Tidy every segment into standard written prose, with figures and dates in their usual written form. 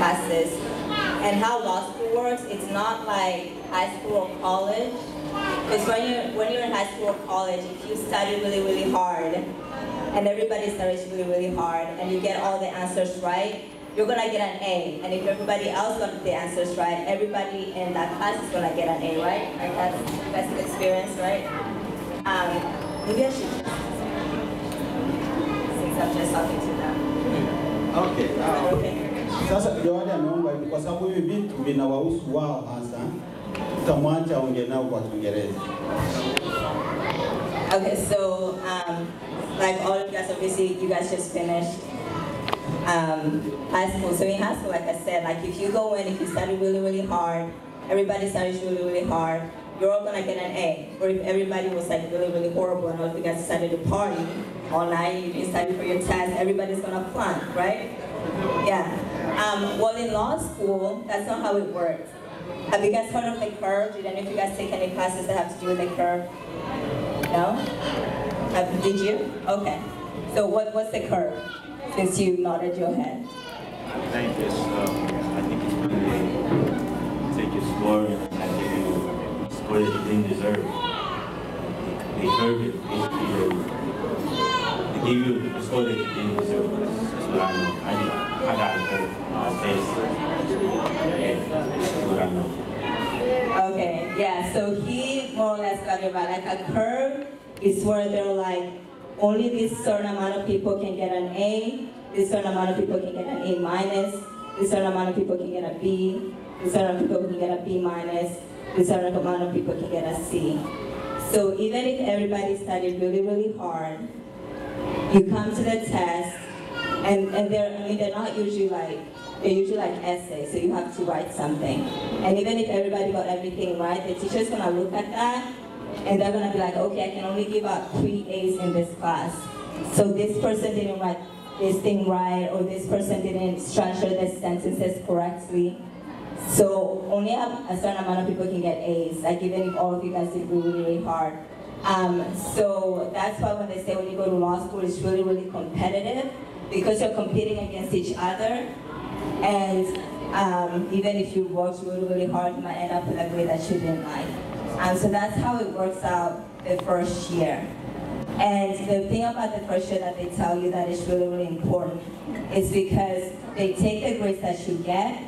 Classes. And how law school works, it's not like high school or college. Because when you're in high school or college, if you study really, really hard, and everybody studies really, really hard, and you get all the answers right, you're gonna get an A. And if everybody else got the answers right, everybody in that class is gonna get an A, right? Like that's the best experience, right? Maybe I should, since I'm just talking to them. Okay. Okay. Sasa tuliwaja naomba kwa sababu hivi vitu vinawahusu wao hasa, tutamwacha ongea nao kwa Kiingereza. Okay, so like all of you guys, obviously you guys just finished high school. So in high school, like I said, like if you go in, if you study really, really hard, everybody studies really, really hard, you're all gonna get an A. Or if everybody was like really, really horrible and all of you guys decided to party all night, you didn't study for your test, everybody's gonna flunk, right? Yeah. Well, in law school, that's not how it works. Have you guys heard of the curve? Did any of you guys take any classes that have to do with the curve? No? Did you? Okay. So what's the curve? Since you nodded your head. I think it's when they take your score and I give you a score that you didn't deserve. They curve it basically. They give you a score that you didn't deserve. That's what I know. I got a curve. That's what I know. Okay, yeah, so he more or less got it right. Like a curve is where they're like, only this certain amount of people can get an A, this certain amount of people can get an A minus, this certain amount of people can get a B, this certain amount of people can get a B minus, this certain amount of people can get a C. So even if everybody studied really, really hard, you come to the test, and they're not usually like, they're usually like essays, so you have to write something. And even if everybody got everything right, the teacher's gonna look at that, and they're gonna be like, okay, I can only give out 3 A's in this class. So this person didn't write this thing right, or this person didn't structure the sentences correctly. So only a certain amount of people can get A's, like even if all of you guys did really, really hard. So that's why when they say when you go to law school, it's really, really competitive, because you're competing against each other. And even if you work really, really hard, you might end up with a grade that you didn't like. So that's how it works out the first year. And the thing about the first year that they tell you that is really, really important is because they take the grades that you get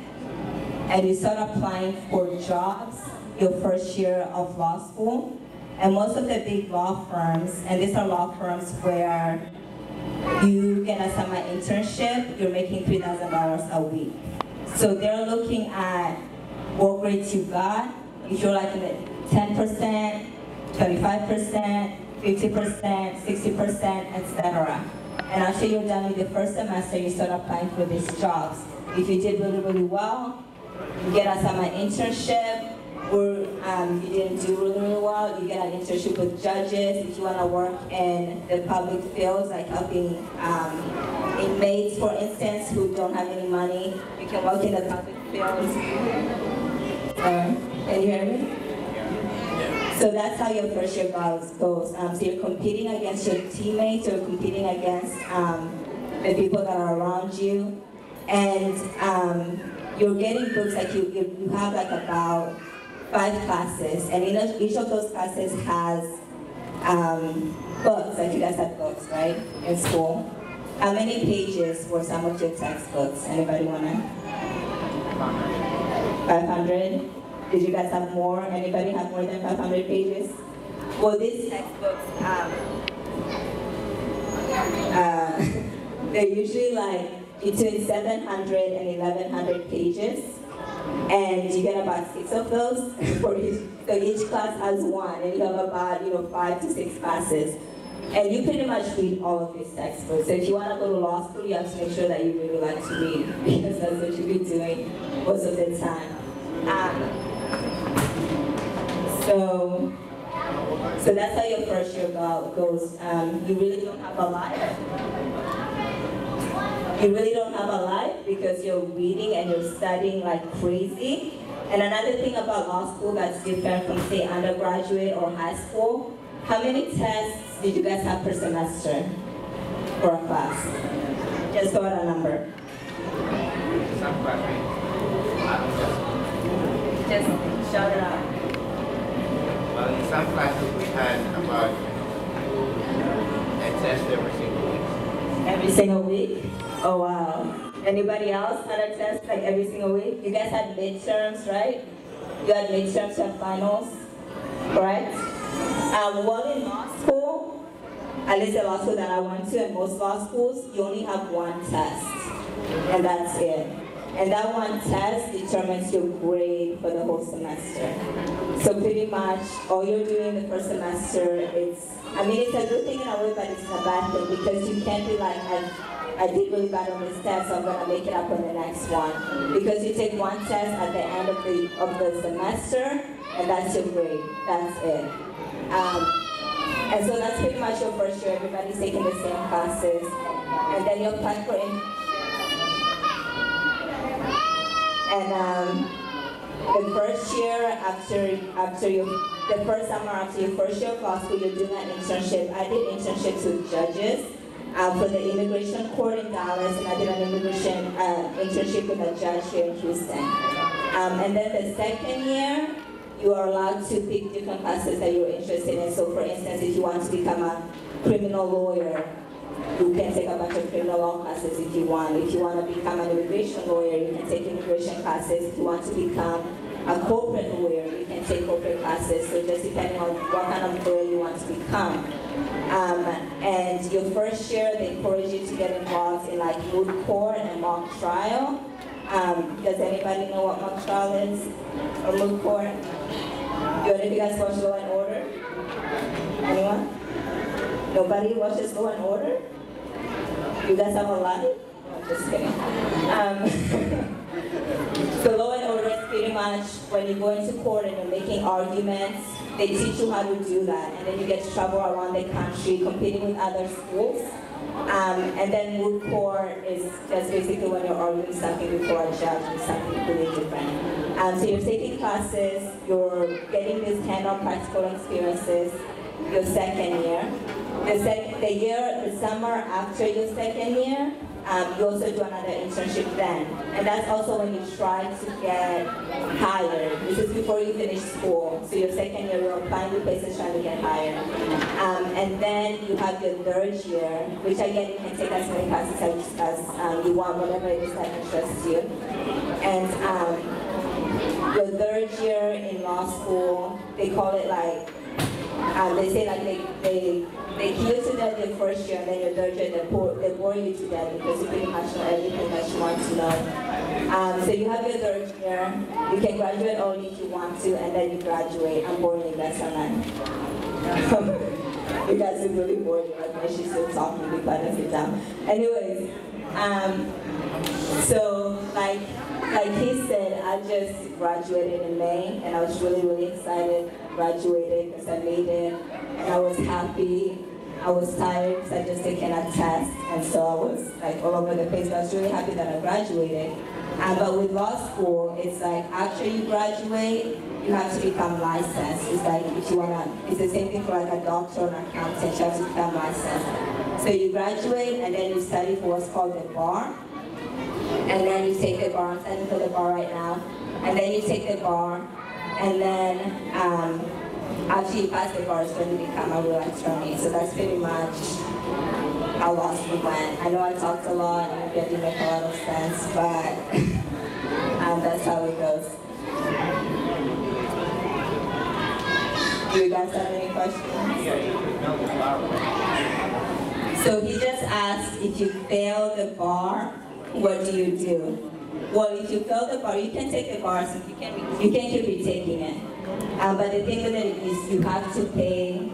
and you start applying for jobs your first year of law school. And most of the big law firms, and these are law firms where you get a summer internship, you're making $3,000 a week. So they're looking at what grades you got. If you're like in the 10%, 25%, 50%, 60%, etc. And after you're done with the first semester, you start applying for these jobs. If you did really, really well, you get a summer internship, or you didn't do really, really well, you get an internship with judges. If you want to work in the public fields, like helping inmates, for instance, who don't have any money, you can work in the public fields. Can you hear me? So that's how your first year goes. So you're competing against your teammates, you're competing against the people that are around you, and you're getting books. Like you have like about 5 classes, and each of those classes has books. Like you guys have books, right, in school. How many pages were some of your textbooks? Anybody wanna? 500? Did you guys have more? Anybody have more than 500 pages? Well, these textbooks, they're usually like between 700 and 1100 pages, and you get about 6 of those for each. So each class has one, and you have about 5 to 6 classes. And you pretty much read all of these textbooks. So if you want to go to law school, you have to make sure that you really like to read, because that's what you'll be doing most of the time. So that's how your first year goes. You really don't have a life. You really don't have a life because you're reading and you're studying like crazy. And another thing about law school that's different from, say, undergraduate or high school, how many tests did you guys have per semester for a class? Just throw out a number. Just shout it out. Well, in some classes we had about a test every single week. Every single week? Oh wow. Anybody else had a test like every single week? You guys had midterms, right? You had midterms and finals, right? Well, in law school, at least the law school that I went to, and most law schools, you only have one test, and that's it. And that one test determines your grade for the whole semester. So pretty much all you're doing the first semester, it's a good thing in a way, but it's a bad thing, because you can't be like, I did really bad on this test, so I'm gonna make it up on the next one. Because you take one test at the end of the semester, and that's your grade, that's it. And so that's pretty much your first year. Everybody's taking the same classes, and then you'll apply for the first year the first summer after your first year of law school, you're doing an internship. I did internships with judges for the immigration court in Dallas, and I did an immigration internship with a judge here in Houston. And then the second year, you are allowed to pick different classes that you're interested in. So for instance, if you want to become a criminal lawyer, you can take a bunch of criminal law classes if you want. If you want to become an immigration lawyer, you can take immigration classes. If you want to become a corporate lawyer, you can take corporate classes. So just depending on what kind of lawyer you want to become. And your first year, they encourage you to get involved in like moot court and mock trial. Does anybody know what mock trial is or moot court? Do any of you guys watch Law and Order? Anyone? Nobody watches Law and Order? You guys have a life? No, just kidding. So Law and Order is pretty much when you go into court and you're making arguments, they teach you how to do that, and then you get to travel around the country competing with other schools. And then moot court is just basically when you're arguing something before a judge or something completely different. So you're taking classes, you're getting these hand-on practical experiences your second year. The summer after your second year, you also do another internship then. And that's also when you try to get hired. This is before you finish school. So your second year, you're applying to places trying to get hired. And then you have your third year, which again, you can take as many classes as you want, whatever it is that interests you. And your third year in law school, they call it like, they say like they kill you to death your first year, and then your third year they bore you to death because you pretty much know everything that you want to know. So you have your third year, you can graduate early if you want to, and then you graduate. I'm boring you guys, aren't I? You guys are really bored, you're like, why is she still talking? Be quiet and sit down. Anyways, so like he said, I just graduated in May, and I was really, really excited. I graduated because I made it, and I was happy. I was tired because I just taken a test, and so I was like all over the place, but I was really happy that I graduated. But with law school, it's like after you graduate, you have to become licensed. It's like if you wanna, it's the same thing for like a doctor or an accountant, you have to become licensed. So you graduate, and then you study for what's called the bar. And then you take the bar, I'm studying for the bar right now. And then you take the bar, and then after you pass the bar, it's when you become a real attorney. So that's pretty much how law school went. I know I talked a lot, and maybe I didn't make a lot of sense, but that's how it goes. Do you guys have any questions? Yeah, you could melt the flour. So he just asked, if you fail the bar, what do you do? Well, if you fail the bar, you can take the bar, so you can keep retaking it. But the thing with it is you have to pay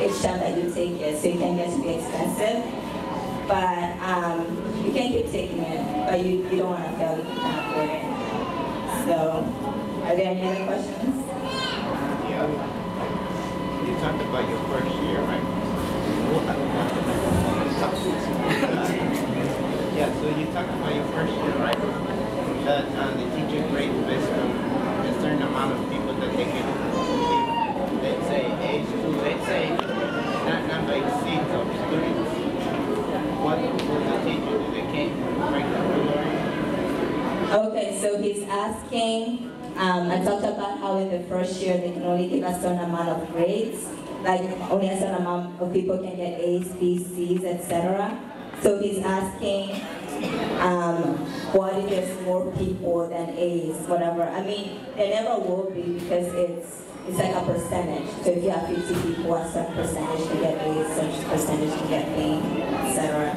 each time that you take it, so it can get to be expensive. But you can keep taking it, but you don't want to fail, you can't afford it. So, are there any other questions? Yeah. You talked about your first year, right? Yeah, so you talked about your first year, right? That the teacher grade based on a certain amount of people that they can, let's say, age to, let's say, that number exceeds of students. What will the teacher do? They can't break the rule? Okay, so he's asking, I talked about how in the first year they can only give a certain amount of grades, like only a certain amount of people can get A's, B's, C's, etc. So he's asking, what if there's more people than A's, whatever. I mean, there never will be because it's like a percentage. So if you have 50 people, a certain percentage can get A's, a certain percentage can get B, etc.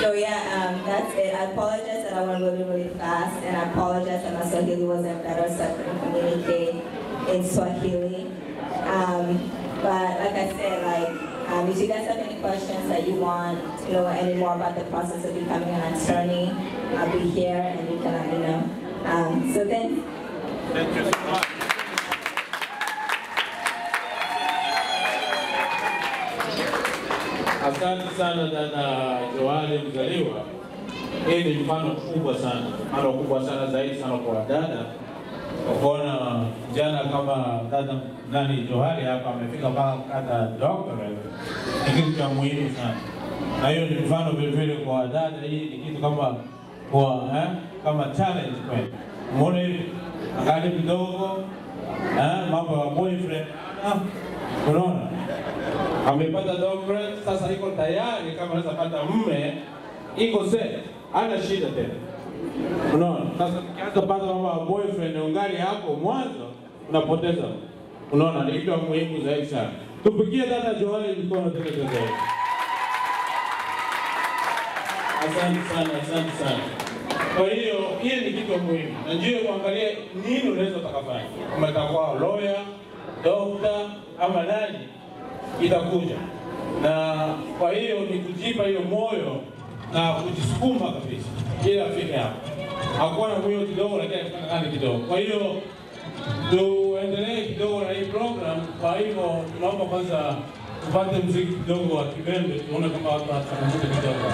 So yeah, that's it. I apologize that I went really, really fast, and I apologize that my Swahili wasn't better, so I couldn't communicate in Swahili. But like I said, if you guys have any questions that you want to know any more about the process of becoming an attorney, I'll be here and you can let me know. So then. Thank you so much. Asante sana dada Joali Mzaliwa. Hii ni mfano kubwa sana zaidi sana kwa dada. Kuona jana kama dada Johari hapa amefika mpaka kata doctorate, ni kitu cha muhimu sana. Na hiyo ni mfano vile kwa dada, hii ni kitu kama challenge kweli. Muone hivi, akali kidogo, mambo ya boyfriend, unaona? Amepata doctorate, sasa iko tayari kama anaweza pata mume, iko set, hana shida tena. Unaona? Sasa ukianza pata mambo ya boyfriend ungali hapo mwanzo, unapoteza. Unaona, ni kitu muhimu zaidi sana. Tupigie dada Johari mkono tena zaidi. Asante sana. Kwa hiyo, hii ni kitu muhimu. Na njoo kuangalia nini unaweza utakafanya. Kama itakuwa lawyer, doctor, ama nani, itakuja. Na kwa hiyo ni kujipa hiyo moyo na kujisukuma kabisa. Ili afike hapo. Hakuwa na moyo kidogo lakini anafanya kazi kidogo. Kwa hiyo tuendelee kidogo na hii program. Kwa hivyo tunaomba kwanza tupate muziki kidogo wa kibembe tuone kama watu watakamuka kidogo.